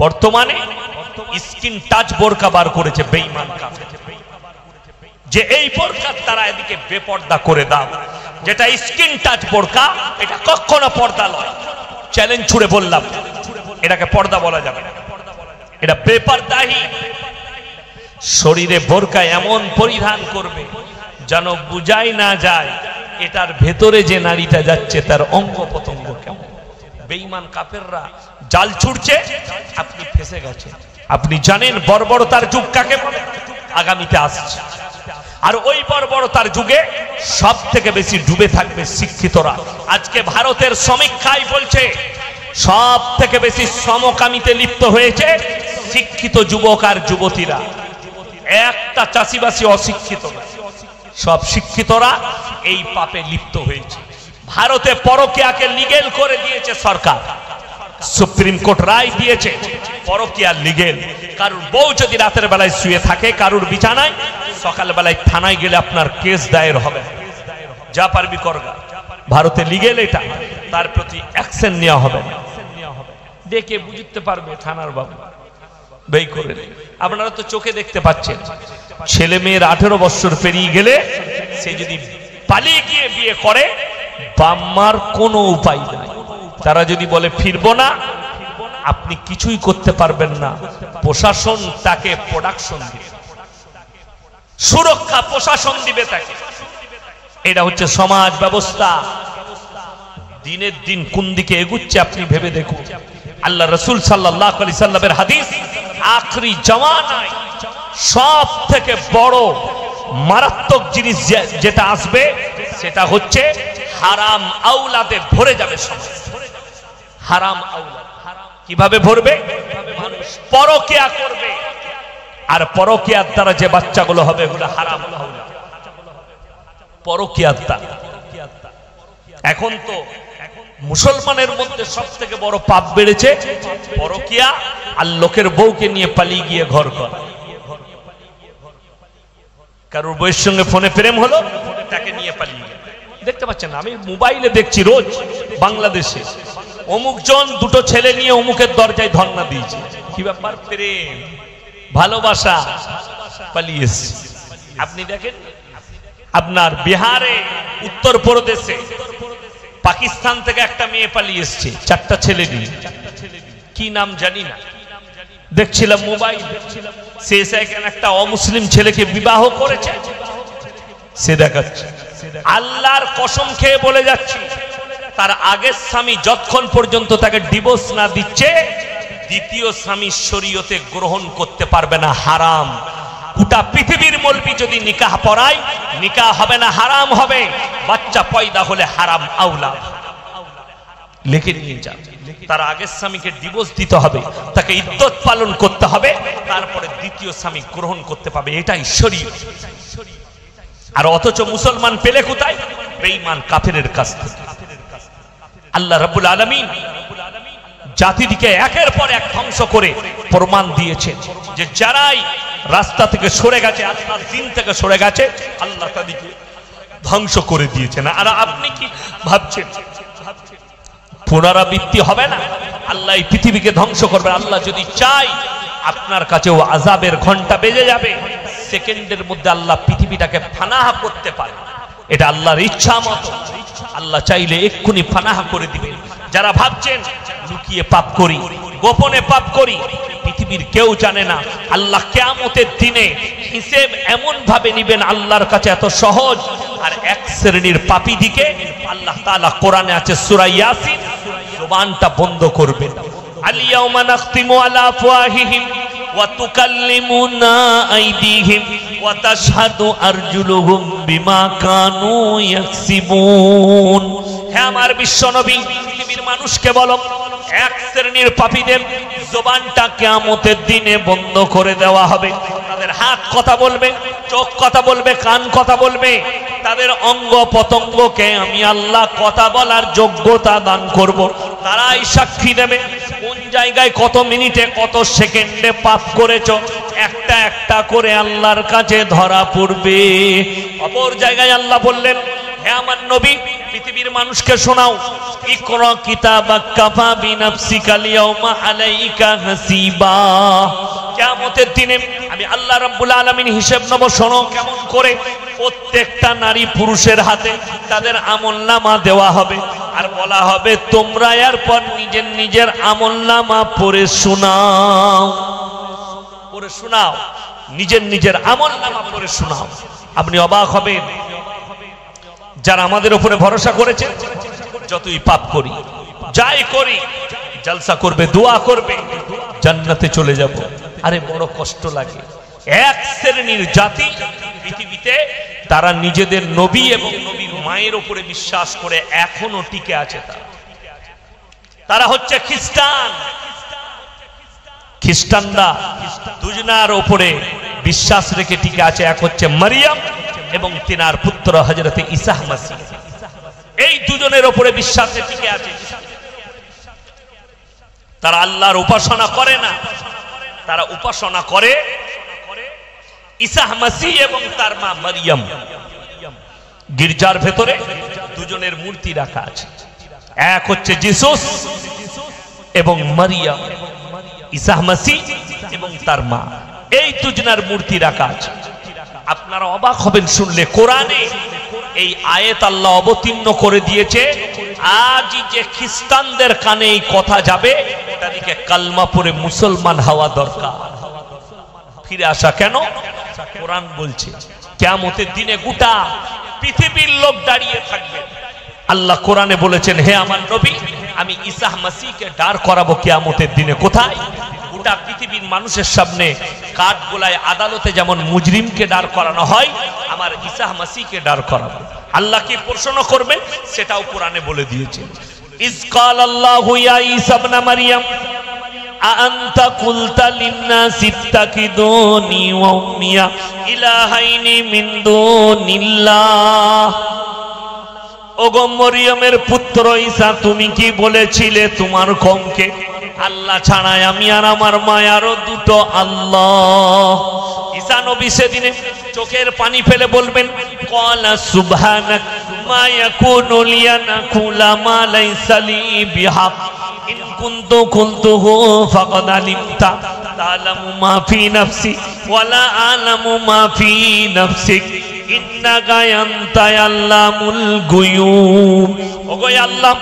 বর্তমানে skin touch বোরকা বার করেছে বেঈমান কাফের, যে এই বোরকার দ্বারা এদিকে বেপর্দা করে দাও। যেটা স্কিন টাচ বোরকা এটা কখনো পর্দা নয়। চ্যালেঞ্জ ছুড়ে বললাম এটাকে পর্দা বলা যাবে না, এটা বেপর্দাহি। শরীরে বোরকা এমন পরিধান করবে যেন বুঝাই না যায় এটার ভেতরে যে নারীটা যাচ্ছে তার অঙ্গ প্রত্যঙ্গ কেমন। বেঈমান কাফেররা জাল ছুড়ছে, আপনি ফেসে গেছেন। আপনি জানেন বর্বরতার যুগ কাকে বলে, আগামীতে আসছে। আর ওই বর্বরতার যুগে সব থেকে বেশি ডুবে থাকবে শিক্ষিতরা। আজকে ভারতের সমীক্ষায় বলছে সব থেকে বেশি সমকামিতে লিপ্ত হয়েছে শিক্ষিত যুবক আর যুবতীরা। একটা চাষিবাসী অশিক্ষিত না, সব শিক্ষিতরা এই পাপে লিপ্ত হয়েছে। ভারতে পরকীয়াকে লিগেল করে দিয়েছে সরকার, সুপ্রিম কোর্ট রায় দিয়েছে পরকীয়া লিগেল। কারুর বউ যদি রাতের বেলায় শুয়ে থাকে কারুর বিছানায়, সকাল বেলায় থানায় গেলে আপনার কেস দায়ের হবে, যা পারবি করগা। ভারতে লিগেল এটা, তার প্রতি অ্যাকশন নেওয়া হবে। দেখে বুঝতে পারবে থানার বাবু বেই করে। আপনারা তো চোখে দেখতে পাচ্ছেন, ছেলে মেয়ের 18 বছর পেরিয়ে গেলে সে যদি পালিয়ে গিয়ে বিয়ে করে বাম্মার কোনো উপায় নাই। তারা যদি বলে ফিরবো না, আপনি কিছুই করতে পারবেন না। প্রশাসন তাকে প্রোডাকশন দিবে, সুরক্ষা প্রশাসন দিবে তাকে। এটা হচ্ছে সমাজ ব্যবস্থা। দিনের দিন কোন দিকে এগুচ্ছে আপনি ভেবে দেখুন। আল্লাহ রাসূল সাল্লাল্লাহু আলাইহি সাল্লামের হাদিস, আখরি জামানায় সব থেকে বড় মারাত্মক জিনিস যেটা আসবে সেটা হচ্ছে হারাম আওলাদে ভরে যাবে সমাজ। হারাম আওলাদ কিভাবে ভরবে? মানুষ পরকীয়া করবে, আর পরকীয়ার দ্বারা যে বাচ্চাগুলো হবে এগুলো হারাম আওলাদ। পরকীয়ার দ্বারা এখন তো মুসলমানের মধ্যে সব থেকে বড় পাপ বেড়েছে পরকীয়া আর লোকের বউকে নিয়ে পালিয়ে গিয়ে ঘর করা। কারোর বউয়ের সঙ্গে ফোনে প্রেম হলো, তাকে নিয়ে পালিয়ে গেল। দেখতে পাচ্ছেন, আমি মোবাইলে দেখছি রোজ বাংলাদেশে অমুক জন দুটো ছেলে নিয়ে অমুকের দরজায় ধর্ণা দিয়েছে। কি ব্যাপার? প্রেম, ভালোবাসা, পালিয়ে এসেছে। আপনি দেখেন আপনার বিহারে, উত্তর প্রদেশে, পাকিস্তান থেকে একটা মেয়ে পালিয়ে এসছে 4টা ছেলে নিয়ে। কি নাম জানি না, দেখছিলাম মোবাইল। সে এখানে একটা অমুসলিম ছেলেকে বিবাহ করেছে, সে দেখাচ্ছে। আল্লাহর কসম খেয়ে বলে যাচ্ছি, তার আগের স্বামী যতক্ষণ পর্যন্ত তাকে ডিভোর্স না দিচ্ছে, দ্বিতীয় স্বামী শরীয়তে গ্রহণ করতে পারবে না। হারাম। গোটা পৃথিবীর মৌলবি যদি নিকাহ পড়ায়, নিকাহ হবে না, হারাম হবে। বাচ্চা পয়দা হলে হারাম আওলাদ লিখে নিয়ে যান। তার আগের স্বামীকে ডিভোর্স দিতে হবে, তাকে ইদ্যত পালন করতে হবে, তারপরে দ্বিতীয় স্বামী গ্রহণ করতে পারবে। এটাই শরীয়ত। আর অথচ মুসলমান পেলে কোথায়? বেঈমান কাফেরের কাছ থেকে। আল্লাহ রাব্বুল আলামিন জাতিটিকে একের পর এক ধ্বংস করে প্রমাণ দিয়েছে যে যারাই রাস্তা থেকে সরে গেছে, আল্লাহর দ্বীন থেকে সরে গেছে, আল্লাহ তাদেরকে ধ্বংস করে দিয়েছেন। আর আপনি কি ভাবছেন পুনরাবৃত্তি হবে না? আল্লাহ এই পৃথিবীকে ধ্বংস করবে। আল্লাহ যদি চায় আপনার কাছেও আযাবের ঘন্টা বেজে যাবে। সেকেন্ডের মধ্যে আল্লাহ পৃথিবীটাকে ফানাহা করতে পারে, এটা আল্লাহর ইচ্ছা মতো। আল্লাহ চাইলে এক্ষুনি ফানাহা করে দিবেন। যারা ভাবছেন লুকিয়ে পাপ করি, গোপনে পাপ করি, পৃথিবীর কেউ জানে না। আল্লাহ কিয়ামতের দিনে হিসেব এমন ভাবে নিবেন, আল্লাহর কাছে এত সহজ। আর এক শ্রেণীর পাপী দিকে আল্লাহ তাআলা কোরআনে আছে সূরা ইয়াসিন, জবানটা বন্ধ করবেন। আল-ইয়াওমা নাখতিমু আলা আফওয়াহিহিম ওয়া তুকাল্লিমুনা আইদিহিম ওয়া তাশহাদু আরজুলুহুম বিমা কানু ইয়াকসিবুন। হে আমার বিশ্বনবী, পৃথিবীর মানুষকে বলো, এক শ্রেণীর পাপীদের জবানটা কিয়ামতের দিনে বন্ধ করে দেওয়া হবে। তাদের হাত কথা বলবে, চোখ কথা বলবে, কান কথা বলবে, তাদের অঙ্গ পতঙ্গকে আমি আল্লাহ কথা বলার যোগ্যতা দান করব। তারাই সাক্ষী দেবে কোন জায়গায় কত মিনিটে কত সেকেন্ডে পাপ করেছো। একটা একটা করে আল্লাহর কাছে ধরা পড়বে। অপর জায়গায় আল্লাহ বললেন, হে আমার নবী, পৃথিবীর মানুষকে শোনাও, ইকরা কিতাবাক কাফা বিনাফসিকাল ইয়াউমা আলাইকা হাসিবা। কিয়ামতের দিনে আমি আল্লাহ রাব্বুল আলামিন হিসাব নেব। শোনো কেমন করে। প্রত্যেকটা নারী পুরুষের হাতে তাদের আমলনামা দেওয়া হবে, আর বলা হবে তোমরা এরপর নিজের নিজের আমলনামা পড়ে শোনাও, পড়ে শোনাও, নিজের নিজের আমলনামা পড়ে শোনাও। আপনি অবাক হবেন, যারা আমাদের উপরে ভরসা করেছে, যতই পাপ করি যাই করি, জলসা করবে, দোয়া করবে, জান্নাতে চলে যাব। আরে বড় কষ্ট লাগে। এক শ্রেণীর জাতি পৃথিবীতে, তারা নিজেদের নবী এবং নবীর মায়ের উপরে বিশ্বাস করে এখনো টিকে আছে। তারা হচ্ছে খ্রিস্টান। খ্রিস্টানরা দুজনার উপরে বিশ্বাস রেখে টিকে আছে। এক হচ্ছে মারিয়াম এবং তিনার পুত্র হযরতে ঈসা মাসীহ। এই দুজনের উপরে বিশ্বাসে টিকে আছে। তারা আল্লাহর উপাসনা করে না, তারা উপাসনা করে ঈসা মাসীহ এবং তার মা মারিয়াম। গির্জার ভেতরে দুজনের মূর্তি রাখা আছে। এক হচ্ছে যিশুস এবং মারিয়াম, ঈসা মাসীহ এবং তার মা, এই দুজনের মূর্তি রাখা আছে। আপনারা অবাক হবেন শুনলে, কোরআনে এই আয়াত আল্লাহ অবতীর্ণ করে দিয়েছে। আজ যে খ্রিস্টানদের কানে এই কথা যাবে, তাদেরকে কালমা পড়ে মুসলমান হওয়া দরকার। ফিরে আসা কেন? কোরআন বলছে কিয়ামতের দিনে গোটা পৃথিবীর লোক দাঁড়িয়ে থাকবে। আল্লাহ কোরআনে বলেছেন, হে আমার নবী, আমি ঈসা মাসীহকে দাঁড় করাবো কিয়ামতের দিনে। কোথায়? গোটা পৃথিবীর মানুষের সামনে কাঠগোলায় আদালতে যেমন মুজরিমকে দাঁড় করানো হয়, আমার ঈসা মাসীহকে দাঁড় করাবো। আল্লাহ কি প্রশ্ন করবে সেটাও কোরআনে বলে দিয়েছে। ইজ ক্বালাল্লাহু ইয়া ঈসা ইবনে মারইয়াম আনতা কুলতা লিন-নাসি ইত্তাকিদুনি ওয়া উম্মিয়া ইলাহাইনি মিন দুনিল্লাহ। ওগো মরিয়মের পুত্র ঈসা, তুমি কি বলেছিলে তোমার কওমকে, আল্লাহ ছাড়াই আমি আর আমার মায়ারও দুটো আল্লাহ? ঈসা নবী সেদিনে চোখের পানি ফেলে বলবেন, ক্বালা সুবহানাক মা ইয়াকুনু লি আন আকুলা মা লাইসা লি বিহাক ইন কুনতু কুলতুহু ফাকাদ আলিমতা তা'লামু মা ফি নাফসি ওয়া লা আ'লামু মা ফি নাফসিক ইন্নাকা আনতা আল্লামুল গুয়ুব। ওগো আল্লাহ,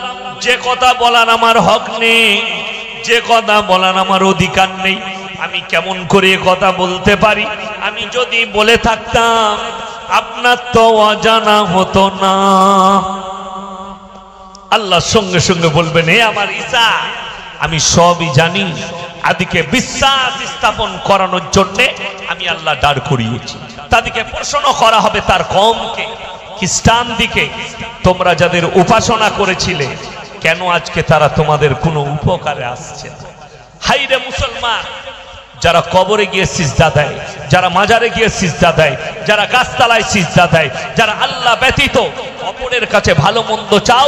যে কথা বলার আমার হক নেই, যে কথা বলার আমার অধিকার নেই, আমি কেমন করে কথা বলতে পারি? আমি যদি বলে থাকতাম আপনার তো অজানা হতো না। আল্লাহ সঙ্গে সঙ্গে বলবেন, হে আমার ঈসা, আমি সবই জানি। আদিকে বিশ্বাস স্থাপন করানোর জন্য আমি আল্লাহ দাঁড় করিয়েছি। তাদেরকে প্রশ্ন করা হবে তার কওমকে, খ্রিস্টান দিকে, তোমরা যাদের উপাসনা করেছিলে, কেন আজকে তারা তোমাদের কোনো উপকারে আসছে না? হাইরে মুসলমান, যারা কবরে গিয়ে সিজদা দেয়, যারা মাজারে গিয়ে সিজদা দেয়, যারা গাছতলায় সিজদা দেয়, যারা আল্লাহ ব্যতীত অপরের কাছে ভালো মন্দ চাও,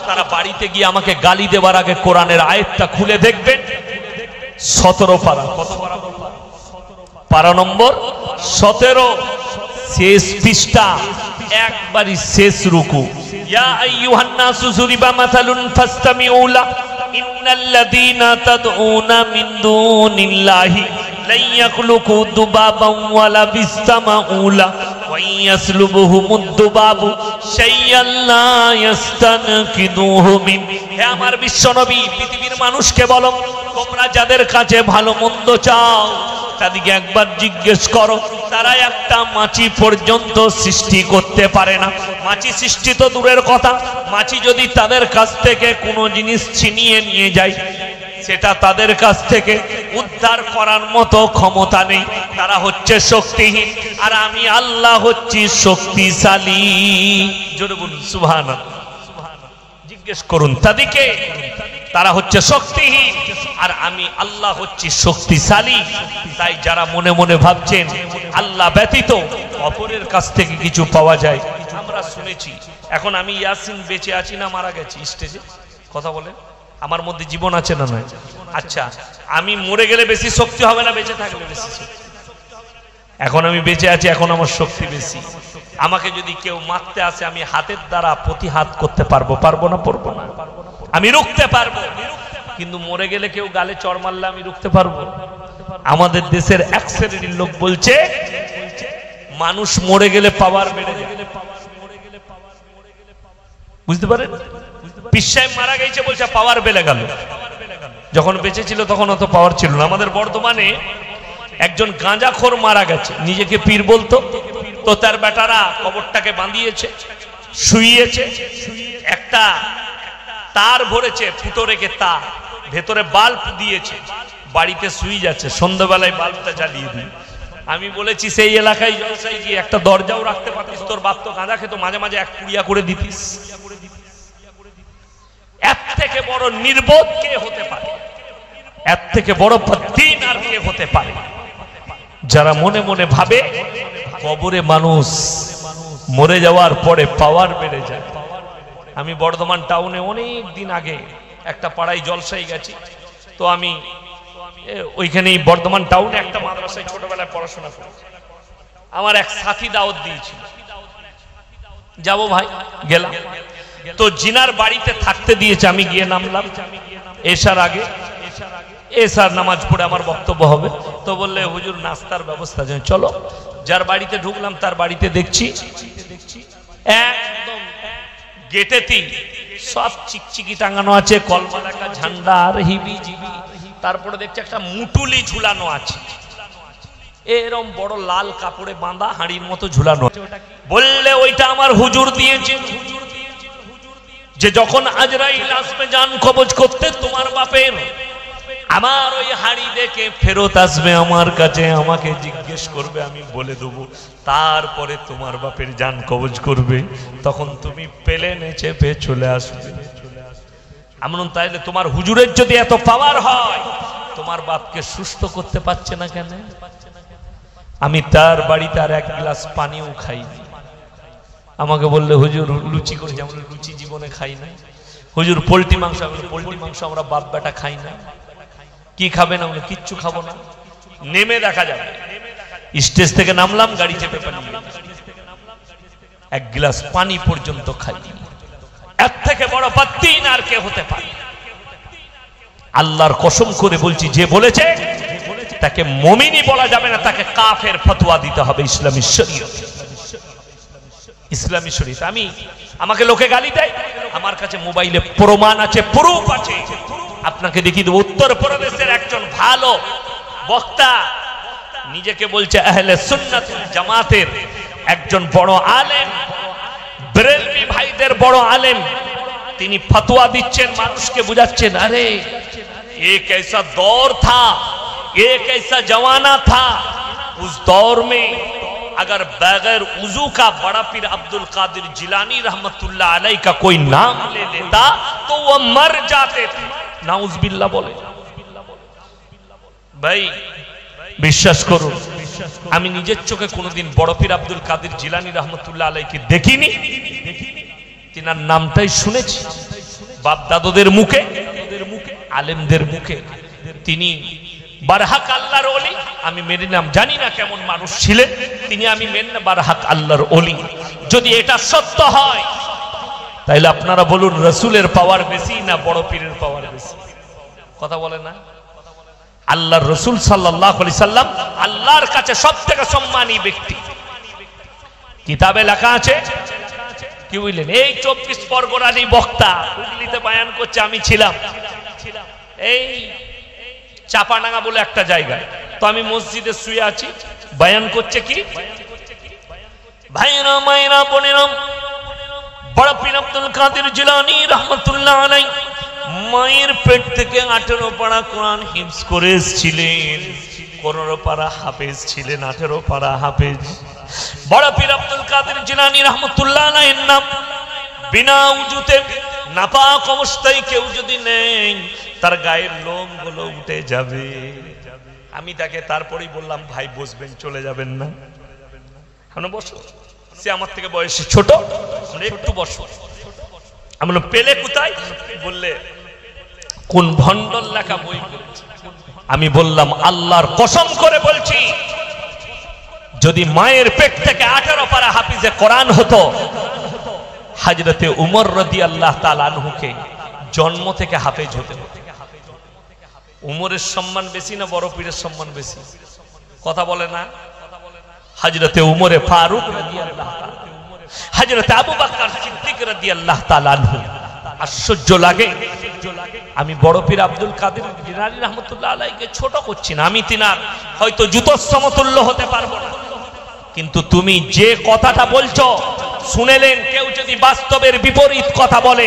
তারা বাড়িতে গিয়ে আমাকে গালি দেওয়ার আগে কোরআনের আয়াতটা খুলে দেখবেন। 17 পারা, কত পারা? পারা নম্বর 17, শেষ পৃষ্ঠা, একবারই শেষ রুকু। ইয়া আইয়ুহান নাসু যুরিবা মাসালুন ফাসতামিউ লা ইন্নাল্লাযীনা তাদউনা মিন দুনিল্লাহি লা ইয়াখলুকু দুবাবান ওয়া লা বিসতামাউ লা ওয়া ইয়াসলুবুহুমুদ দুবাবু শাইয়ান লা ইস্তানকিদুহু মিন। হে আমার বিশ্বনবী, পৃথিবীর মানুষকে বলো, তোমরা যাদের কাছে ভালো মন্দ চাও, তাদেরকে একবার জিজ্ঞেস করো, তারা একটা মাছি পর্যন্ত সৃষ্টি করতে পারে না। মাছি সৃষ্টি তো দূরের কথা, মাছি যদি তাদের কাছ থেকে কোনো জিনিস ছিনিয়ে নিয়ে যায়, সেটা তাদের কাছ থেকে উদ্ধার করার মতো ক্ষমতা নেই। তারা হচ্ছে শক্তিহীন, আর আমি আল্লাহ হচ্ছি শক্তিশালী। জোরে বলুন সুবহানাল্লাহ। জিজ্ঞেস করুন তাদেরকে, তারা হচ্ছে শক্তিহীন আর আমি আল্লাহ হচ্ছি শক্তিশালী। তাই যারা মনে মনে ভাবছেন আল্লাহ ব্যতীত অপরের কাছ থেকে কিছু পাওয়া যায়, আমরা শুনেছি। এখন আমি ইয়াসিন বেঁচে আছি না মারা গেছি? স্টেজে কথা বলে, আমার মধ্যে জীবন আছে না নয়? আচ্ছা, আমি মরে গেলে বেশি শক্তি হবে না বেঁচে থাকলে বেশি শক্তি? এখন আমি বেঁচে আছি, এখন আমার শক্তি বেশি। আমাকে যদি কেউ মারতে আসে আমি হাতের দ্বারা প্রতিহাত করতে পারবো, পারবো না? পারবো না, আমি রুখতে পারবো। কিন্তু মরে গেলে কেউ গালে চড় মারলে আমি রুখতে পারবো? আমাদের দেশের এক শ্রেণীর লোক বলছে মানুষ মরে গেলে পাওয়ার বেড়ে যায়। বুঝতে পারেন? পীর সাহেব মারা গেছে বলছে পাওয়ার বেড়ে গেল। যখন বেঁচে ছিল তখন অত পাওয়ার ছিল না। আমাদের বর্ধমানে একজন গাঁজাখোর মারা গেছে, নিজেকে পীর বলতো, তো তার বেটারা কবরটাকে বাঁধিয়েছে, শুইয়েছে, একটা তার ভরেছে, ফুটো রেখে তার ভেতরে বাল্ব দিয়েছে, বাড়িতে শুই যাচ্ছে, সন্ধ্যাবেলায় বাল্বটা জ্বালিয়ে দিই। আমি বলেছি সেই এলাকায় জলসায় গিয়ে একটা দরজাও রাখতে পারতিস, তোর বাপ তো গাঁজা খেত, মাঝে মাঝে এক পুড়িয়া করে দিতিস। এর থেকে বড় নির্বোধ কে হতে পারে? এর থেকে বড় বদ্দীন আর কে হতে পারে? যারা মনে মনে ভাবে কবরে মানুষ মরে যাওয়ার পরে পাওয়ার বেড়ে যায়। আমি বর্ধমান টাউনে অনেক দিন আগে একটা পাড়ায় জলসায় গেছি, তো আমি ওইখানেই বর্ধমান টাউনে একটা মাদ্রাসায় ছোটবেলায় পড়াশোনা করি। আমার এক সাথী দাওয়াত দিয়েছিল, যাবো ভাই, গেলাম। তো জিনার বাড়িতে থাকতে দিয়েছে, আমি গিয়ে নামলাম এশার আগে। এশার নামাজ পড়ে আমার বক্তব্য হবে, তো বললে হুজুর নাস্তার ব্যবস্থা আছে, চলো। যার বাড়িতে ঢুকলাম তার বাড়িতে দেখছি একদম গেটেতেই সব চিকচিকি টাঙানো আছে, কলমা লেখা, ঝান্ডা আর হিবি জিবি। তারপরে দেখছি একটা মুটুলি ঝুলানো আছে, এরম বড় লাল কাপড়ে বাঁধা হাঁড়ির মতো ঝুলানো। বললে ওইটা আমার হুজুর দিয়েছে, যে যখন আজরাইল আসবে জান কবজ করতে তোমার বাপের, আমার ওই হাঁড়ি দেখে ফেরত আসবে আমার কাছে, আমাকে জিজ্ঞেস করবে, আমি বলে দেবো, তারপরে তোমার বাপের জান কবজ করবে, তখন তুমি প্লেনে চেপে চলে আসবে। এমন তাইলে তোমার হুজুরের যদি এত পাওয়ার হয়, তোমার বাপকে সুস্থ করতে পারছে না কেন? আমি তার বাড়িতে আর এক গ্লাস পানিও খাইনি। আমাকে বললে হুজুর লুচি করে, যেমন লুচি জীবনে খাই না। হুজুর পোল্ট্রি মাংস, পোল্ট্রি মাংস আমরা বাপ বেটা খাই না। কি খাবেন? আমরা কিচ্ছু খাবো না, নেমে দেখা যাবে। স্টেজ থেকে নামলাম, গাড়ি চেপে পালিয়ে এক গ্লাস পানি পর্যন্ত খাই। এর থেকে বড় বদ্দীন আর কে হতে পারে? আল্লাহর কসম করে বলছি, যে বলেছে তাকে মুমিনই বলা যাবে না, তাকে কাফের ফতোয়া দিতে হবে ইসলামী শরীয়ত। ইসলামী শরীয়ত। আমাকে লোকে গালি দেয়, আমার কাছে মোবাইলে প্রমাণ আছে, প্রুফ আছে, আপনাকে দেখিয়ে দেবো। উত্তরপ্রদেশের একজন ভালো বক্তা, নিজেকে বলছে আহলে সুন্নাত জামাতের একজন বড় আলেম, বেরেলভি ভাইদের বড় আলেম, তিনি ফতোয়া দিচ্ছেন, মানুষকে বুঝাচ্ছেন, আরে एक ऐसा दौर था, एक ऐसा जमाना था, उस दौर में अगर बगैर उजू का बड़ा पीर अब्दुल कादिर जिलानी रहमतुल्लाह अलैह का कोई नाम ले लेता तो वो मर जाते थे। नाउज़ुबिल्लाह बोले। भाई বিশ্বাস করুন, আমি নিজের চোখে কোনোদিন বড় পীর আব্দুল কাদির জিলানী রহমতুল্লাহ আলাইহিকে দেখিনি, তিনার নামটাই শুনেছি বাপ দাদুদের মুখে, আলেমদের মুখে। তিনি বারহাক আল্লাহর ওলি, আমি মেনে নাম, জানি না কেমন মানুষ ছিলেন তিনি, আমি মেনে না বারহাক আল্লাহর ওলি। যদি এটা সত্য হয় তাহলে আপনারা বলুন রাসূলের পাওয়ার বেশি না বড় পীরের পাওয়ার বেশি? কথা বলে না? আল্লাহর রাসূল সাল্লাল্লাহু আলাইহি সাল্লাম আল্লাহর কাছে সবথেকে সম্মানী ব্যক্তি। কিতাবে লেখা আছে, কি বুঝলেন, এই 24 পরগনারই বক্তা হুগলিতে বয়ান করছে, আমি ছিলাম এই চাপাডাঙ্গা বলে একটা জায়গায়, তো আমি মসজিদে শুয়ে আছি, বয়ান করছে কি, ভাইরা মায়েরা বোনেরা, বড় পীর আব্দুল কাদির জিলানী রহমতুল্লাহ আলাইহি মায়ের পেট থেকে 18 পারা কোরআন হিফজ করে এসেছিলেন, 15 পারা হাফেজ ছিলেন, 18 পারা হাফেজ। বড় পীর আব্দুল কাদির জিলানী রহমতুল্লাহ আলাইহির নাম বিনা উজুতে নাপাক অবস্থায় কেউ যদি নেই, তার গায়ের লোম গুলো উঠে যাবে। আমি তাকে তারপরেই বললাম, ভাই বসবেন, চলে যাবেন না? আমরা বসো। সে আমার থেকে বয়সে ছোট, একটু বসো। আমি বললাম পেলে কোথায়? বললে কোন ভণ্ডর লেখা বই পড়েছে। আমি বললাম আল্লাহর কসম করে বলছি, যদি মায়ের পেট থেকে 18 পারা হাফিজে কোরআন হতো, হযরতে উমর রাদিয়াল্লাহু তাআলা আনহুকে জন্ম থেকে হাফেজ হতে হতো। উমরের সম্মান বেশি না বড় পীরের সম্মান বেশি? কথা বলে না? হযরতে উমরে ফারুক রাদিয়াল্লাহু তাআলা, হযরতে আবু বকর সিদ্দিক রাদিয়াল্লাহু তাআলা আনহু। আশ্চর্য লাগে, আমি বড় পীর আব্দুল কাদের জিলানী রাহমাতুল্লাহ আলাইহিকে ছোট করছি না, আমি তিনার হয়তো জুতোর সমতুল্য হতে পারবো না, কিন্তু তুমি যে কথাটা বলছো শুনেলেন, কেউ যদি বাস্তবের বিপরীত কথা বলে,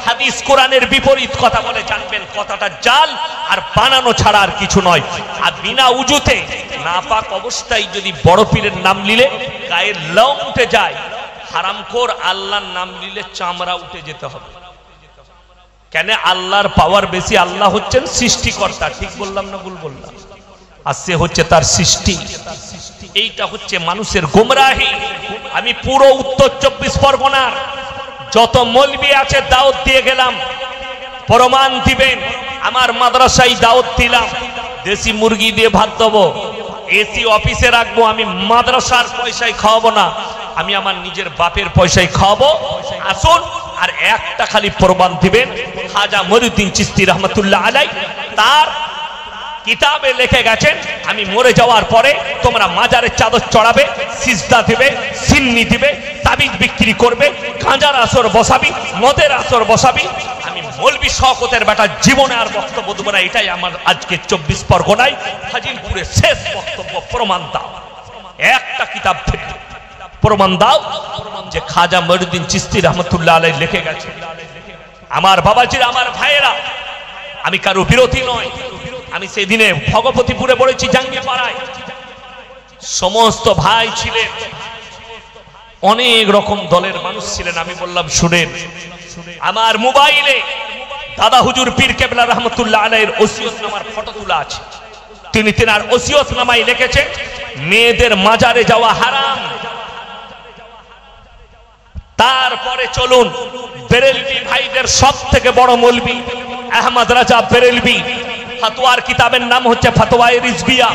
হাদিস কোরআনের বিপরীত কথা বলে, জানবেন কথাটা জাল আর বানানো ছাড়া আর কিছু নয়। আর বিনা উজুতে নাপাক অবস্থায় যদি বড় পীরের নাম নিলে গায়ের লোম উঠে যায়, হারামখোর আল্লাহর নাম নিলে চামড়া উঠে যেতে হবে। কেন? আল্লাহর পাওয়ার বেশি, আল্লাহ হচ্ছেন সৃষ্টিকর্তা, ঠিক বললাম না ভুল বললাম? আর সে হচ্ছে তার সৃষ্টি। এইটা হচ্ছে মানুষের গোমরাহি। আমি পুরো উত্তর 24 পরগনার যত মৌলবি আছে দাওয়াত দিয়ে গেলাম, প্রমাণ দিবেন। আমার মাদ্রাসায় দাওয়াত দিলাম, দেশি মুরগি দিয়ে ভাত দেবো, এসি অফিসে রাখবো, আমি মাদ্রাসার পয়সায় খাওয়াবো না, আমি আমার নিজের বাপের পয়সায় খাওয়াবো। আসুন, আর একটা খালি প্রমাণ দিবেন, খাজা মঈনুদ্দিন চিশতি রহমাতুল্লাহ আলাইহি তার কিতাবে লিখে গেছেন, আমি মরে যাওয়ার পরে তোমরা মাজারের চাদর চড়াবে, সিজদা দিবে, সিন্নি দিবে, তাবিজ বিক্রি করবে, গাঁজার আসর বসাবি, মদের আসর বসাবি। আমি মৌলবি শওকতের বেটা জীবনে আর বক্তব্য দেব না। এটাই আমার আজকে 24 পরগনায় ফাজিলপুরে শেষ বক্তব্য। প্রমাণ দাও, একটা কিতাব থেকে প্রমাণ দাও যে খাজা মঈনুদ্দিন চিশতি রহমাতুল্লাহ আলাইহি লিখে গেছে। আমার বাবাজিরা, আমার ভাইয়েরা, আমি কারো বিরোধী নয়। আমি সেদিনে ভগবতীপুরে পড়েছি, জাঙ্গিয়া পাড়ায় সমস্ত ভাই ছিলেন, অনেক রকম দলের মানুষ ছিলেন। আমি বললাম শুনেন, আমার মোবাইলে দাদা হুজুর পীর কেবলা রহমতুল্লাহ আলাইহির ওসিয়তনামার ফটো তোলা আছে। তিনি তেনার ওসিয়তনামায় লিখেছেন মেয়েদের মাজারে যাওয়া হারাম। তারপরে চলুন, বেরেলভি ভাইদের সব থেকে বড় মৌলবি আহমদ রাজা বেরেলভি, ফতোয়ার কিতাবের নাম হচ্ছে ফতোয়ায়ে রিজভিয়া,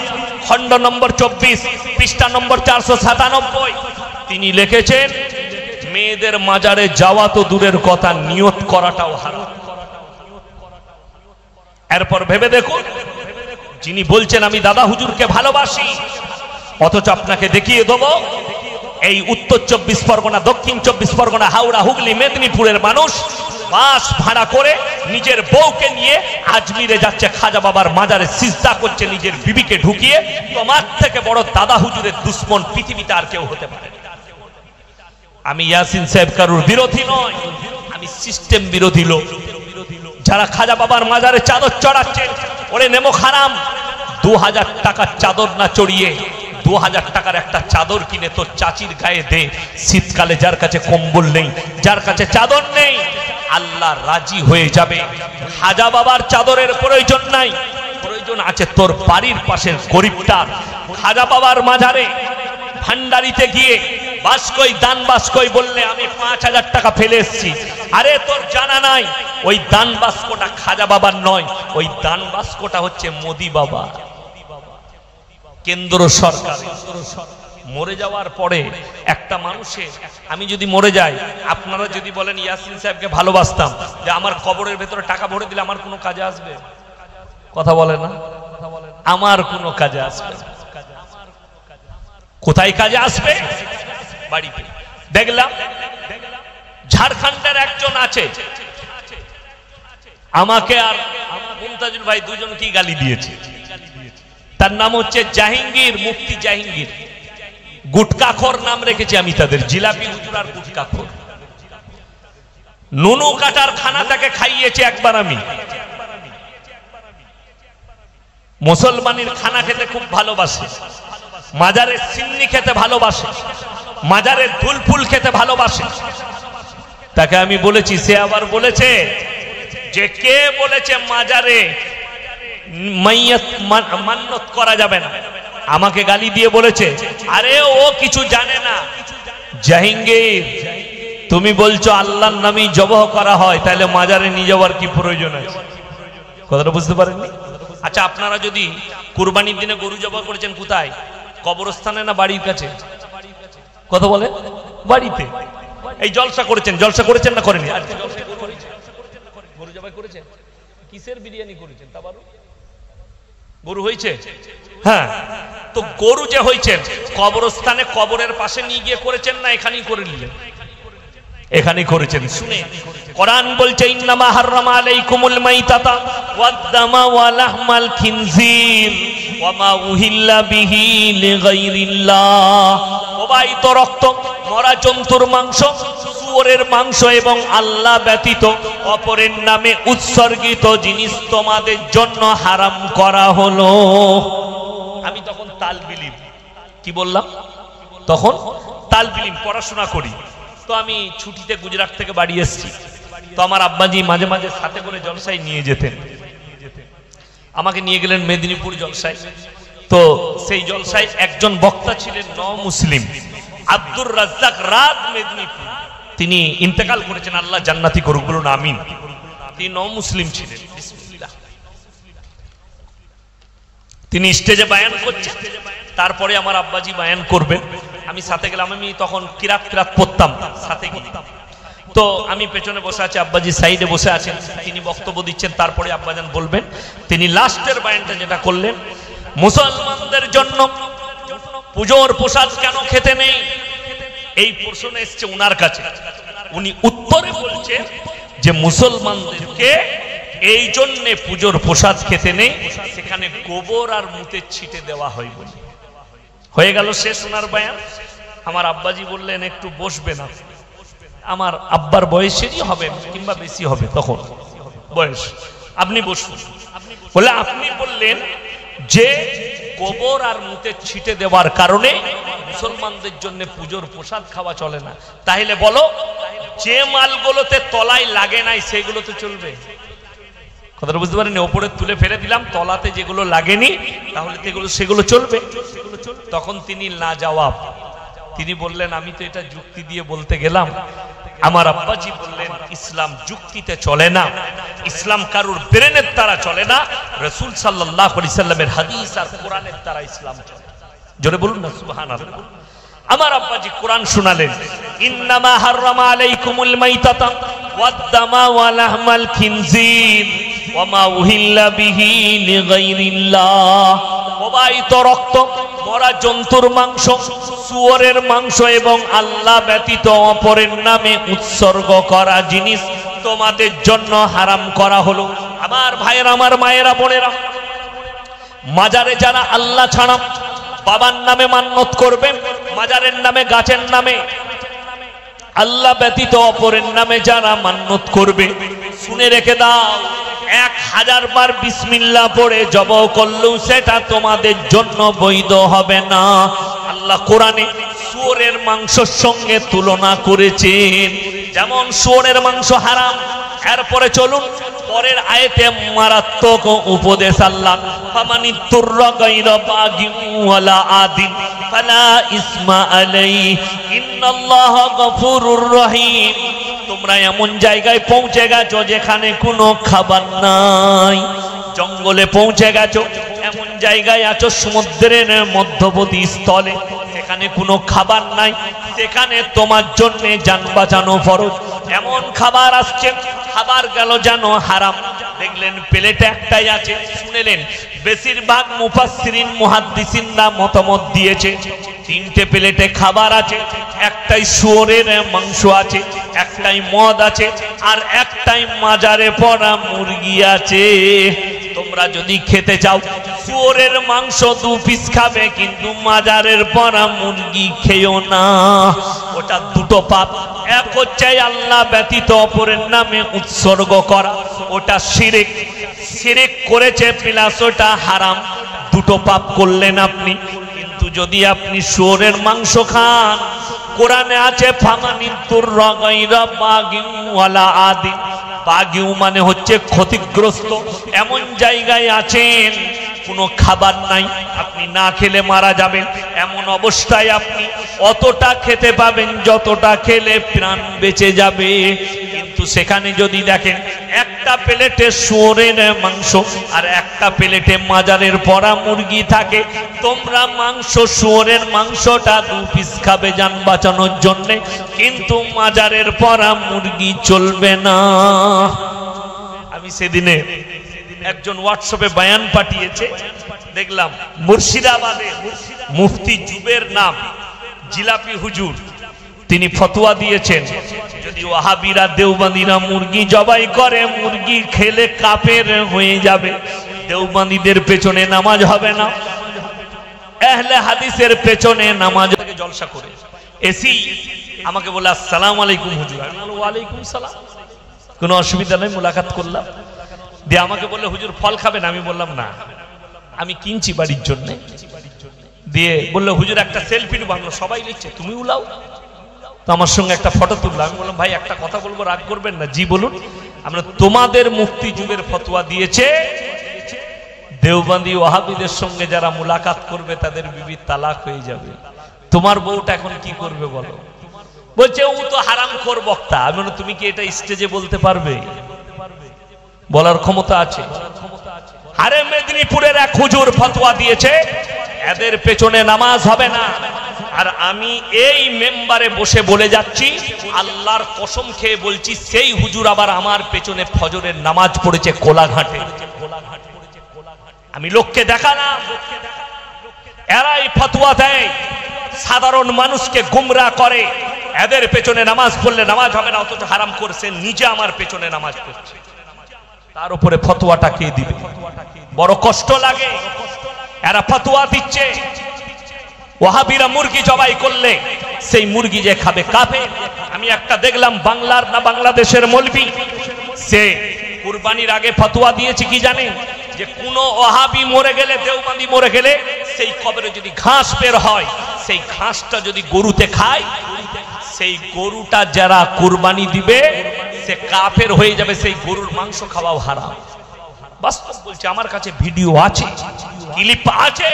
খণ্ড নম্বর 24, পৃষ্ঠা নম্বর 497। তিনি লিখেছেন মেয়েদের মাজারে যাওয়া তো দূরের কথা, নিয়ত করাটাও হারাম। এরপর ভেবে দেখুন, যিনি বলছেন আমি দাদা হুজুরকে ভালোবাসি, অথচ আপনাকে দেখিয়ে দেব এই উত্তর 24 পরগনা, দক্ষিণ 24 পরগনা, হাওড়া, হুগলি, মেদিনীপুরের মানুষ বাস ভাড়া করে নিজের বউকে নিয়ে আজমিরে যাচ্ছে, খাজা বাবার মাজারে সিজদা করছে নিজের বিবিকে ঢুকিয়ে। তোমার থেকে বড় দাদা হুজুরের দুশ্মন পৃথিবীতে আর কেউ হতে পারে না। আমি ইয়াসিন সাহেব কারুর বিরোধী নয়, আমি সিস্টেম বিরোধী লোক। যারা খাজা বাবার মাজারে চাদর চড়াচ্ছে, ওরে নেমো হারাম। 2000 টাকার চাদর না চড়িয়ে 2000 টাকার একটা চাদর কিনে তোর চাচির গায়ে দে। শীতকালে যার কাছে কম্বল নেই, যার কাছে চাদর নেই, আল্লাহ রাজি হয়ে যাবে। খাজা বাবার চাদরের প্রয়োজন নাই, প্রয়োজন আছে তোর বাড়ির পাশের গরিবটার। খাজা বাবার মাজারে ভান্ডারিতে গিয়ে বাসকই দান বাসকই বললে আমি 5000 টাকা ফেলে এসেছি, আরে তোর জানা নাই ওই দান বাস্কটা খাজা বাবার নয়, ওই দান বাস্কটা হচ্ছে মোদি বাবা, কেন্দ্র সরকার। মরে যাওয়ার পরে একটা মানুষের, আমি যদি মরে যাই, আপনারা যদি বলেন ইয়াসিন সাহেবকে ভালোবাসতাম, যে আমার কবরের ভেতরে টাকা ভরে দিলে আমার কোনো কাজে আসবে? কথা বলে না, আমার কোনো কাজে আসবে? কোথায় কাজে আসবে? বাড়িতে। দেখলাম ঝাড়খণ্ডের একজন আছে, আমাকে আর মুমতাজুল ভাই দুজনকেই গালি দিয়েছে। তার নাম হচ্ছে জাহাঙ্গীর, মুফতি জাহাঙ্গীর। গুটকাখোর নাম রেখেছি আমি তাদের, জিলাপি হুজুর আর গুটকাখোর। নুনু কাটার খানা তাকে খাইয়েছে একবার আমি। মুসলমানের খানা খেতে খুব ভালোবাসে, মাজারের সিন্নি খেতে ভালোবাসে, মাজারের দুলফুল খেতে ভালোবাসে। তাকে আমি বলেছি, সে আবার বলেছে যে কে বলেছে মাজারে মাইয়াত মান্নত করা যাবে না। আমাকে গালি দিয়ে বলেছে, আরে ও কিছু জানে না। জাহাঙ্গীর, তুমি বলছো আল্লাহর নামে জবাহ করা হয়, তাহলে মাজারে নিয়ে যাওয়ার কি প্রয়োজন আছে? কথাটা বুঝতে পারেননি? আচ্ছা, আপনারা যদি কুরবানির দিনে গরু জবাহ করেছেন কোথায়? কবরস্থানে না বাড়ির কাছে? কথা বলে বাড়িতে। এই জলসা করেছেন না করেনি? আজকে জলসা গরু জবাই করেছেন? কিসের বিরিয়ানি করেছেন? তা বলো, গরু হয়েছে? হ্যাঁ, তো গরু যে হয়েছেন কবরস্থানে কবরের পাশে নিয়ে গিয়ে করেছেন না এখানেই করে নিলেন? এখানেই করেছেন। শুনে কোরআন বলছে ইন্নামা হাররামা আলাইকুমুল মাইতাতা ওয়াদ-দামা ওয়া লাহমাল খিনজির ওয়া মা উহিল্লা বিহি লিগাইরিল্লাহ। প্রবাহিত রক্ত, মরা জন্তুর মাংস, শুয়োরের মাংস এবং আল্লাহ ব্যতীত অপরের নামে উৎসর্গিত জিনিস তোমাদের জন্য হারাম করা হলো। আমি তখন তালবিলিম, কি বললাম? তখন তালবিলিম পড়াশোনা করি। তো আমি ছুটিতে গুজরাট থেকে বাড়ি এসেছি। তো আমার আব্বাজি মাঝে মাঝে সাথে করে জলসায় নিয়ে যেতেন। আমাকে নিয়ে গেলেন মেদিনীপুর জলসায়। তো সেই জলসায় একজন বক্তা ছিলেন মুসলিম, আব্দুর রাজ্জাক রাত মেদিনীপুর। তিনি ইন্তেকাল করেছেন, আল্লাহ জান্নাতি করুক, বলুন আমিন। তিনি মুসলিম ছিলেন। তিনি স্টেজে বায়ান করছেন, তারপরে আমার আব্বাজি বায়ান করবেন। আমি সাথে গেলাম। আমি তখন কিরাত পড়তাম, সাথে গেলাম। তো আমি পেছনে বসে আছি, আব্বাজি সাইডে বসে আছেন। তিনি বক্তব্য দিচ্ছেন, তারপরে আব্বাজান বলবেন। তিনি লাস্টের বায়ানটা যেটা করলেন, মুসলমানদের জন্য পুজোর প্রসাদ কেন খেতে নেই, এই প্রশ্ন এসছে উনার কাছে। উনি উত্তরে বলছেন যে মুসলমানদেরকে এই জন্য পুজোর প্রসাদ খেতে নেই, সেখানে গোবর আর মুতের ছিটে দেওয়া হয় বলে। হয়ে গেল শেষ ওনার বয়ান। আমার আব্বাজি বললেন একটু বসবে না? আমার আব্বার বয়সেরই হবে কিংবা বেশি হবে তখন বয়স, আপনি বসুন। বলে আপনি বললেন যে গোবর আর মুতের ছিটে দেওয়ার কারণে মুসলমানদের জন্য পুজোর প্রসাদ খাওয়া চলে না। তাহলে বলো, যে মালগুলোতে তলায় লাগে নাই সেগুলো তো চলবে? কথাটা বুঝতে পারেন? ওপরে তুলে ফেলে দিলাম, তলাতে যেগুলো লাগেনি তাহলে সেগুলো চলবে? তখন তিনি না জবাব। তিনি বললেন আমি তো এটা যুক্তি দিয়ে বলতে গেলাম। আমার আব্বাজি বললেন ইসলাম যুক্তিতে চলে না, ইসলাম কারুর ব্রেনের দ্বারা চলে না, রাসূল সাল্লাল্লাহু আলাইহি সাল্লামের হাদিস আর কোরআনের দ্বারা ইসলাম চলে। জোরে বলুন না সুবহানাল্লাহ। আমার আব্বাজি কোরআন শোনালেন, ইন্নামা হাররামা আলাইকুমুল মাইতাতা ওয়াদ-দামা ওয়া লাহমাল খিনজির ওয়া মা উহিল্লা বিহি লিগাইরিল্লাহ। প্রবাহিত রক্ত, মরা জন্তুর মাংস, শুয়োরের মাংস এবং আল্লাহ ব্যতীত অপরের নামে উৎসর্গ করা জিনিস তোমাদের জন্য হারাম করা হলো। আমার ভাইয়েরা, আমার মায়েরা, বোনেরা, মাজারে যারা আল্লাহ ছাড়া বাবার নামে মান্নত করবে, মাজারের নামে, গাছের নামে, আল্লাহ ব্যতীত অপরের নামে যারা মান্নত করবে, শুনে রেখে দাও, 1000 বার বিসমিল্লাহ পড়ে জবাব করলেও সেটা তোমাদের জন্য বৈধ হবে না। আল্লাহ কোরআনে শুয়োরের মাংসের সঙ্গে তুলনা করেছেন, যেমন শুয়োরের মাংস হারাম। এরপরে চলুন পরের আয়াতে মারাত্মক উপদেশ আল্লাহ, ফামানিতুররা গায়রা বাগিন ওয়ালা আদিন ফালা ইসমা আলাইহি ইন্নাল্লাহা গফুরুর রহিম। তোমরা এমন জায়গায় পৌঁছে গেছো যেখানে কোনো খাবার নাই, জঙ্গলে পৌঁছে গেছো, এমন জায়গায় আছো সমুদ্রের মধ্যবর্তী স্থলে, সেখানে কোনো খাবার নাই, সেখানে তোমার জন্য জান বাঁচানো ফরজ। এমন খাবার আসছে, খাবার গেল যেন হারাম, দেখলেন প্লেটে একটাই আছে, শুনেলেন বেশিরভাগ মুফাসসিরিন মুহাদ্দিসিনরা মতামত দিয়েছে 3টে প্লেটে খাবার আছে, একটাই শুয়োরের মাংস আছে, একটাই মদ আছে, আর একটাই মাজারে পড়া মুরগি আছে। তোমরা যদি খেতে চাও শুয়োরের মাংস 2 পিস খাবে, কিন্তু মাজারের পড়া মুরগি খেও না, ওটা দুটো পাপ। এক হচ্ছে আল্লাহ ব্যতীত অপরের নামে উৎসর্গ করা, ওটা শিরক, শিরক করেছে প্লাস ওটা হারাম, দুটো পাপ করলেন আপনি। কিন্তু যদি আপনি শুয়োরের মাংস খান, কোরআনে আছে ফামানিতুররা গায়রা বাগিন ওয়ালা আদিন। বাগিউ মানে হচ্ছে ক্ষতিগ্রস্ত, এমন জায়গায় আছেন কোনো খাবার নাই, আপনি না খেলে মারা যাবেন, এমন অবস্থায় আপনি অতটা খেতে পাবেন যতটা খেলে প্রাণ বেঁচে যাবে। কিন্তু সেখানে যদি দেখেন একটা একটা প্লেটে শুয়োরের মাংস আর একটা প্লেটে মাজারের পরা মুরগি থাকে, তোমরা মাংস শুয়োরের মাংসটা 2 পিস খাবে জান বাঁচানোর জন্য, কিন্তু মাজারের পরা মুরগি চলবে না। আমি সেদিনে একজন হোয়াটসঅ্যাপে বয়ান পাঠিয়েছে, দেখলাম মুর্শিদাবাদে মুফতি জুবের নাম জিলাপি হুজুর, তিনি ফতোয়া দিয়েছেন যদি ওয়াহাবিরা দেওবন্দিরা মুরগি জবাই করে, মুরগি খেলে কাফের হয়ে যাবে, দেওবন্দিদের পেছনে নামাজ হবে না, আহলে হাদিসের পেছনে নামাজ। জলসা করে এসি আমাকে বলে আসসালামু আলাইকুম হুজুর। আমি বললাম ওয়ালাইকুম সালাম, কোনো অসুবিধা নেই, মোলাকাত করলাম। দিয়ে আমাকে বললে হুজুর ফল খাবেন? আমি বললাম না, আমি কিনছি বাড়ির জন্য। দিয়ে বললো হুজুর একটা সেলফি বাংলো, সবাই লিখছে তুমি উলাও, তো আমার সঙ্গে একটা ফটো তুললাম। আমি বললাম ভাই একটা কথা বলবো, রাগ করবেন না? জি বলুন। আমরা তোমাদের মুফতি যুগের ফতোয়া দিয়েছে দেওবন্দি ওয়াহাবিদের সঙ্গে যারা মুলাকাত করবে তাদের বিবি তালাক হয়ে যাবে, তোমার বউটা এখন কি করবে বলো? বলছে ও তো হারামখোর বক্তা। আমি বললাম তুমি কি এটা স্টেজে বলতে পারবে? বলার ক্ষমতা আছে? আরে মেদিনীপুরের এক হুজুর ফতোয়া দিয়েছে এদের পেছনে নামাজ হবে না, আর আমি এই মেম্বারে বসে বলে যাচ্ছি, আল্লাহর কসম খেয়ে বলছি, সেই হুজুর আবার আমার পেছনে ফজরের নামাজ পড়েছে কোলাঘাটে। আমি লোককে দেখালাম, এরাই ফতোয়া দেয়, সাধারণ মানুষকে গুমরাহ করে, এদের পেছনে নামাজ পড়লে নামাজ হবে না, অথচ হারাম করছে, নিজে আমার পেছনে নামাজ পড়ছে, তার উপরে ফতোয়াটা কে দিবে? বড় কষ্ট লাগে। এরা ফতোয়া দিচ্ছে ওয়াহাবিরা মুরগি জবাই করলে সেই মুরগি যে খাবে কাফের। আমি একটা দেখলাম বাংলার না বাংলাদেশের মৌলবি, সে কুরবানির আগে ফতোয়া দিয়েছে কি জানেন, যে কোন ওয়াহাবি মরে গেলে, দেওবন্দি মরে গেলে, সেই কবরে যদি ঘাস বের হয়, সেই ঘাসটা যদি গরুতে খায়, সেই গরুটা যারা কুরবানি দিবে সে কাফের হয়ে যাবে, সেই গরুর মাংস খাওয়াও হারাম। বাস্তব বলছে, আমার কাছে ভিডিও আছে, ক্লিপ আছে।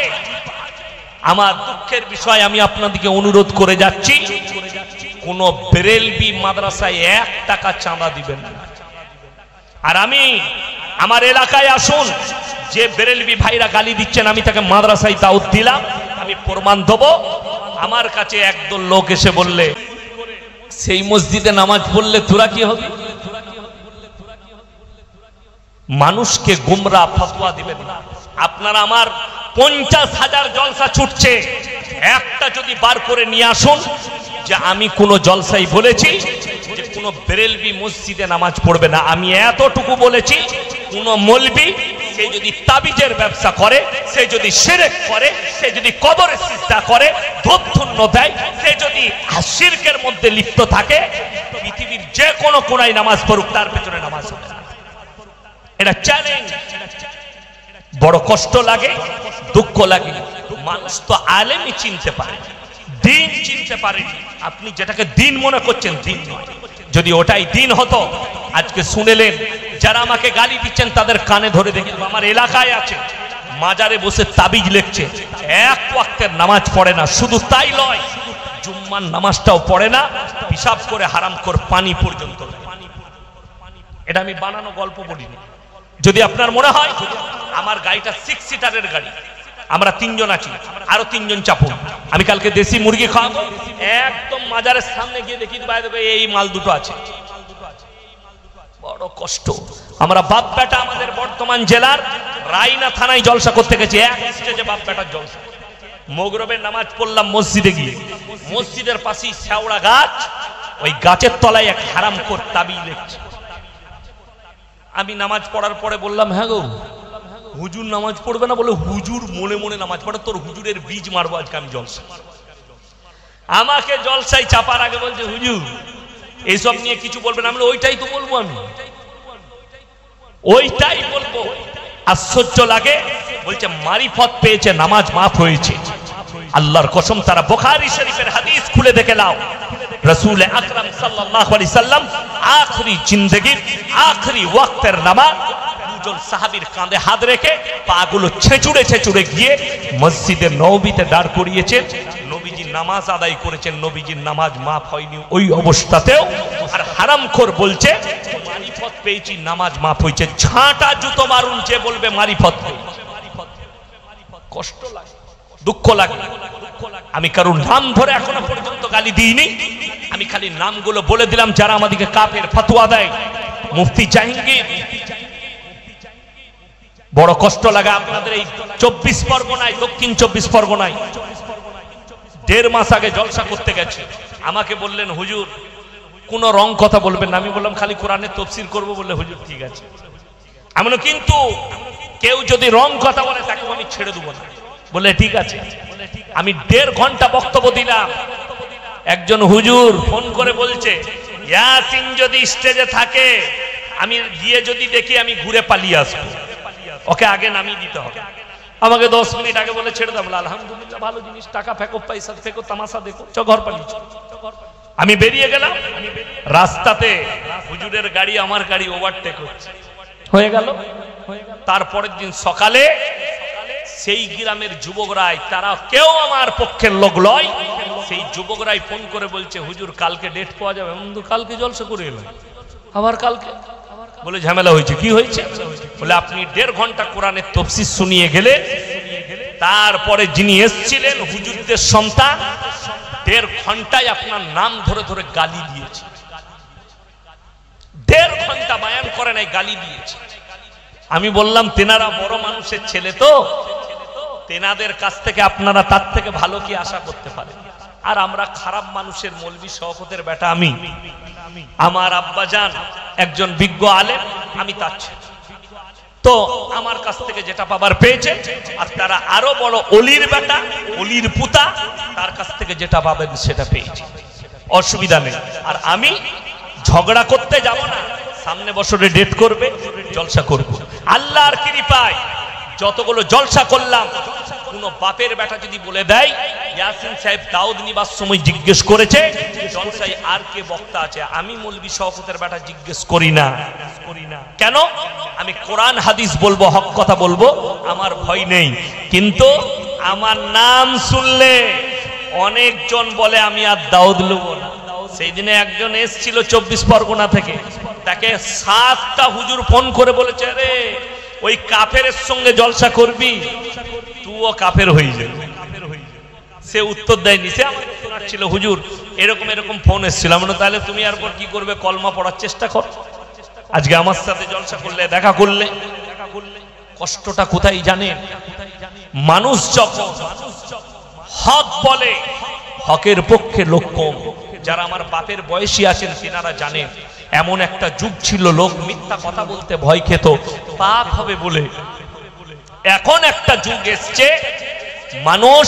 আমার দুঃখের বিষয়, আমি আপনাদেরকে অনুরোধ করে যাচ্ছি, কোন বেরেলবি মাদ্রাসায় 1 টাকা চাঁদা দিবেন না। আর আমি আমার এলাকায় আসুন, যে বেরেলবি ভাইরা গালি দিচ্ছেন আমি তাকে মাদ্রাসায় দাওয়াত দিলাম, আমি প্রমাণ দেবো। আমার কাছে একদল লোক এসে বললে সেই মসজিদে নামাজ পড়লে তোরা কি হবে? মানুষকে গুমরা ফতোয়া দিবেন না। আপনারা আমার 50,000 জলসা ছুটছে, একটা যদি বার করে নিয়ে আসুন যে আমি কোন জলসাই বলেছি যে কোন বেরেলবি মসজিদে নামাজ পড়বে না। আমি এতটুকু বলেছি, কোন মৌলবি সে যদি তাবিজের ব্যবসা করে, সে যদি শিরক করে, সে যদি কবরে সিজদা করে, ধূপ ধুন্ন দেয়, সে যদি শিরকের মধ্যে লিপ্ত থাকে, পৃথিবীর যে কোনো কোনায় নামাজ পড়ুক, তার পেছনে নামাজ হবে না। এটা চ্যালেঞ্জ। বড় কষ্ট লাগে, দুঃখ লাগে। মানুষ তো আলেমই চিনতে পারে, দিন চিনতে পারেনি। আপনি যেটাকে দিন মনে করছেন দিন নয়। যদি ওটাই দিন হতো, আজকে শুনেলেন যারা আমাকে গালি দিচ্ছেন তাদের কানে ধরে দেখে। আমার এলাকায় আছে, মাজারে বসে তাবিজ লিখছে, 1 ওয়াক্তের নামাজ পড়ে না। শুধু তাই নয়, জুম্মার নামাজটাও পড়ে না, পিশাব করে হারামখোর পানি পর্যন্ত। এটা আমি বানানো গল্প বলিনি। যদি আপনার মনে হয় আমার গাড়িটা 6 সিটারের গাড়ি, আমরা 3 জন আছি, আরো 3 জন চাপুন, আমি কালকে দেশি মুরগি খাওয়াবো, একদম মাজারের সামনে গিয়ে দেখি দেবে এই মাল দুটো আছে। বড় কষ্ট। আমরা বাপ বেটা আমাদের বর্তমান জেলার রায়না থানায় জলসা করতে গেছি, এক স্টেজে বাপ বেটার জলসা। মগরবের নামাজ পড়লাম মসজিদে গিয়ে, মসজিদের পাশেই শেওড়া গাছ, ওই গাছের তলায় এক হারামখোর তাবিজ লিখছে। আমি নামাজ পড়ার পরে বললাম, হ্যাঁ গো হুজুর নামাজ পড়বে না? বলে হুজুর মনে মনে নামাজ পড়ে, তোর হুজুরের বীজ মারবো আজকে আমি জলসা। আমাকে জলসায় চাপার আগে বলছে হুজুর এইসব নিয়ে কিছু বলবেন। আমরা ওইটাই তো বলবো, আমি ওইটাই বলবো। আশ্চর্য লাগে, বলছে মারিফত পেয়েছে, নামাজ মাফ হয়েছে। আল্লাহর কসম, তারা বুখারী শরীফের হাদিস খুলে দেখে নাও। রাসূল আকরাম সাল্লাল্লাহু আলাইহি সাল্লাম আখরি জিন্দেগির আখরি ওয়াক্তের নামাজ দুজন সাহাবীর কাঁধে হাত রেখে পাগুলো ছেঁচুড়ে ছেঁচুড়ে গিয়ে মসজিদে নববীতে দাঁড় করিয়েছেন। নবীজি নামাজ আদায় করেছেন, নবীজির নামাজ মাফ হয়নি ওই অবস্থাতেও। আর হারামখোর বলছে মারিফত পেয়েছি, নামাজ মাফ হয়েছে। ঝাঁটা জুতো মারুন যে বলবে মারিফত পেয়েছি। কষ্ট লাগে, দুঃখ লাগে। আমি কারোর নাম ধরে এখনো পর্যন্ত গালি দিইনি, আমি খালি নামগুলো বলে দিলাম যারা আমাদেরকে কাফের ফতোয়া দেয়। মুফতি জাহাঙ্গীর, বড় কষ্ট লাগে আপনাদের এই 24 পরগনায়, দক্ষিণ 24 পরগনায় 1.5 মাস আগে জলসা করতে গেছে। আমাকে বললেন হুজুর কোন রং কথা বলবেন না। আমি বললাম খালি কোরআনের তাফসীর করব। বললে হুজুর ঠিক আছে। আমি কিন্তু কেউ যদি রং কথা বলে তাকে আমি ছেড়ে দেবো না। বলে ঠিক আছে। আমি 1.5 ঘন্টা বক্তব্য দিলাম। একজন হুজুর ফোন করে বলছে ইয়াসিন যদি স্টেজে থাকে আমি গিয়ে যদি দেখি আমি ঘুরে পালিয়ে আসবো, ওকে আগে নামিয়ে দিতে হবে। আমাকে 10 মিনিট আগে বলে ছেড়ে দাও। বলে আলহামদুলিল্লাহ, ভালো জিনিস, টাকা ফেঁকো, পয়সা ফেঁকো, তামাশা দেখো, চ ঘর পালিয়ে। আমি বেরিয়ে গেলাম, রাস্তাতে হুজুরের গাড়ি আমার গাড়ি ওভারটেক হচ্ছে, হয়ে গেল। তারপরের দিন সকালে সেই গ্রামের যুবকরাই, তারা কেউ আমার পক্ষের লোক লয়, সেই যুবকরাই ফোন করে বলছে হুজুর কালকে ডেট পাওয়া যাবে। বন্ধু কালকে জলসা করে এলাম, আবার কালকে। বলে ঝামেলা হয়েছে। কি হয়েছে? বলে আপনি 1.5 ঘন্টা কোরআনের তাফসীর শুনিয়ে গেলে, তারপরে যিনি এসেছিলেন হুজুরদের সন্তান 1.5 ঘন্টায় আপনার নাম ধরে ধরে গালি দিয়েছে। 1.5 ঘন্টা বয়ান করে নাই, গালি দিয়েছে। আমি বললাম তেনারা বড় মানুষের ছেলে তো, তেনাদের কাছ থেকে আপনারা তার থেকে ভালো কি আশা করতে পারেন? আর আমরা খারাপ মানুষের মৌলভী শওকতের বেটা। আমি, আমার আব্বাজান একজন বিজ্ঞ আলেম, আমি তার ছেলে, তো আমার কাছ থেকে যেটা পাবার পেয়েছে। আর তারা আরো বড় অলির বেটা, অলির পুতা, তার কাছ থেকে যেটা পাবেন সেটা পেয়েছে, অসুবিধা নেই। আর আমি ঝগড়া করতে যাব না। সামনে বছরে ডেট করবে, জলসা করব। আল্লাহর কৃপায় যতগুলো জলসা করলাম, কোন বাপের বেটা যদি বলে দেয় ইয়াসিন সাহেব দাউদ নিবার সময় জিজ্ঞেস করেছে জলসায় আর কে বক্তা আছে, আমি মৌলভী শওকতের বেটা জিজ্ঞেস করি না। কেন? আমি কোরআন হাদিস বলবো, হক কথা বলবো, আমার ভয় নেই। কিন্তু আমার নাম শুনলে অনেকজন বলে আমি আর দাউদ লব না। সেই দিনে একজন এসেছিল 24 পরগনা থেকে, তাকে 7টা হুজুর ফোন করে বলেছে রে ওই কাফেরের সঙ্গে জলসা করবি, তুইও কাফের হয়ে যাবে। সে উত্তর দেয়নি। সে আমাকে শোনাচ্ছিল হুজুর এরকম এরকম ফোন এসেছিল। আমরা তাহলে তুমি আর কি করবে, কলমা পড়ার চেষ্টা কর। আজকে আমার সাথে জলসা করলে, দেখা করলে, কষ্টটা কোথায় জানেন? মানুষ যখন হক বলে, হকের পক্ষে লোক কম। যারা আমার বাপের বয়সী আছেন তিনারা জানেন এমন একটা যুগ ছিল লোক মিথ্যা কথা বলতে ভয় খেত, পাপ হবে বলে। এখন একটা যুগ এসছে মানুষ